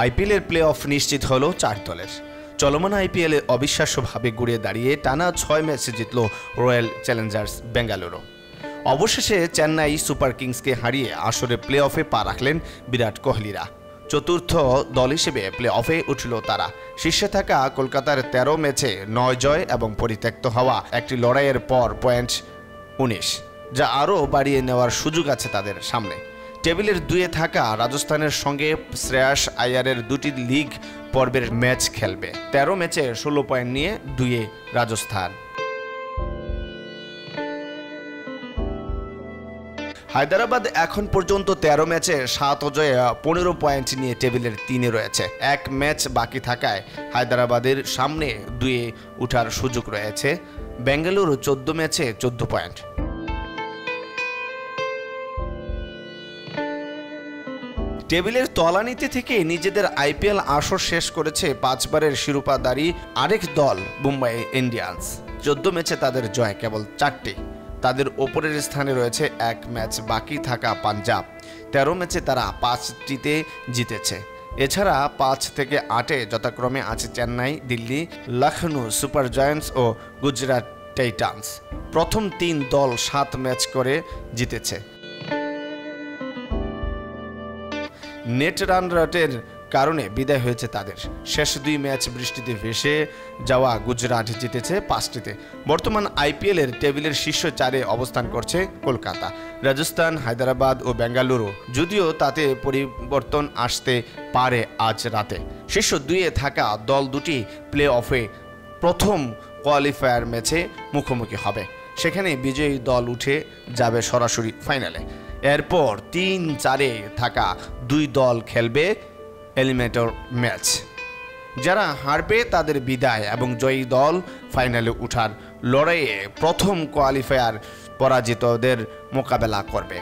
আইপিএলের play of নিশ্চিত হলো 4 দলের। চলমান আইপিএলে অবিশ্বাস্যভাবে ঘুরে দাঁড়িয়ে টানা 6 ম্যাচে জিতল রয়্যাল চ্যালেঞ্জার্স বেঙ্গালুরু। অবশেষে চেন্নাই সুপার কিংসকে হারিয়ে আসরে প্লে অফে পা রাখলেন বিরাট কোহলিরা। চতুর্থ দল হিসেবে প্লে অফে উঠল তারা। শীর্ষে থাকা কলকাতার 13 ম্যাচে 9 জয় এবং পরিত্যক্ত হওয়া একটি লড়াইয়ের পর পয়েন্ট 19, যা আরও বাড়িয়ে নেওয়ার সুযোগ আছে তাদের সামনে। টেবিলের 2-এ থাকা রাজস্থানের সঙ্গে শ্রেয়াস আয়ারের 2টি লিগ পর্বের ম্যাচ খেলবে। 13 ম্যাচে 16 পয়েন্ট নিয়ে 2-এ রাজস্থান। হায়দরাবাদ এখন পর্যন্ত 13 ম্যাচে 7 জয়ে 15 পয়েন্ট নিয়ে টেবিলের 3-এ রয়েছে। 1 ম্যাচ বাকি থাকায় হায়দরাবাদের সামনে 2-এ ওঠার সুযোগ রয়েছে। বেঙ্গালুরু 14 ম্যাচে 14 পয়েন্ট। টেবিলের তলানিতে থেকে নিজেদের আইপিএল আসর শেষ করেছে 5 বারের শিরোপাধারী আরেক দল মুম্বাই ইন্ডিয়ান্স। 14 ম্যাচে তাদের জয় কেবল 4টি। তাদের ওপরের স্থানে রয়েছে 1 ম্যাচ বাকি থাকা পাঞ্জাব। 13 ম্যাচে তারা 5টিতে জিতেছে। এছাড়া 5 থেকে 8-এ যথাক্রমে আছে চেন্নাই, দিল্লি, লখনৌ সুপার জায়ান্টস ও গুজরাট টাইটান্স। প্রথম 3 দল 7 ম্যাচ করে জিতেছে। নেট রান রেটের কারণে বিদায় হয়েছে তাদের। শেষ 2 ম্যাচ বৃষ্টিতে ভেসে যাওয়া গুজরাট জিতেছে 5টিতে। বর্তমান আইপিএলের টেবিলের শীর্ষ 4-এ অবস্থান করছে কলকাতা, রাজস্থান, হায়দরাবাদ ও বেঙ্গালুরু, যদিও তাতে পরিবর্তন আসতে পারে আজ রাতে। শীর্ষ 2-এ থাকা দল দুটি প্লে অফে প্রথম কোয়ালিফায়ার ম্যাচে মুখোমুখি হবে। সেখানে বিজয়ী দল উঠে যাবে সরাসরি ফাইনালে। এরপর 3-4-এ থাকা 2 দল খেলবে এলিমিনেটর ম্যাচ। যারা হারবে তাদের বিদায় এবং জয়ী দল ফাইনালে ওঠার লড়াইয়ে প্রথম কোয়ালিফায়ার পরাজিতদের মোকাবেলা করবে।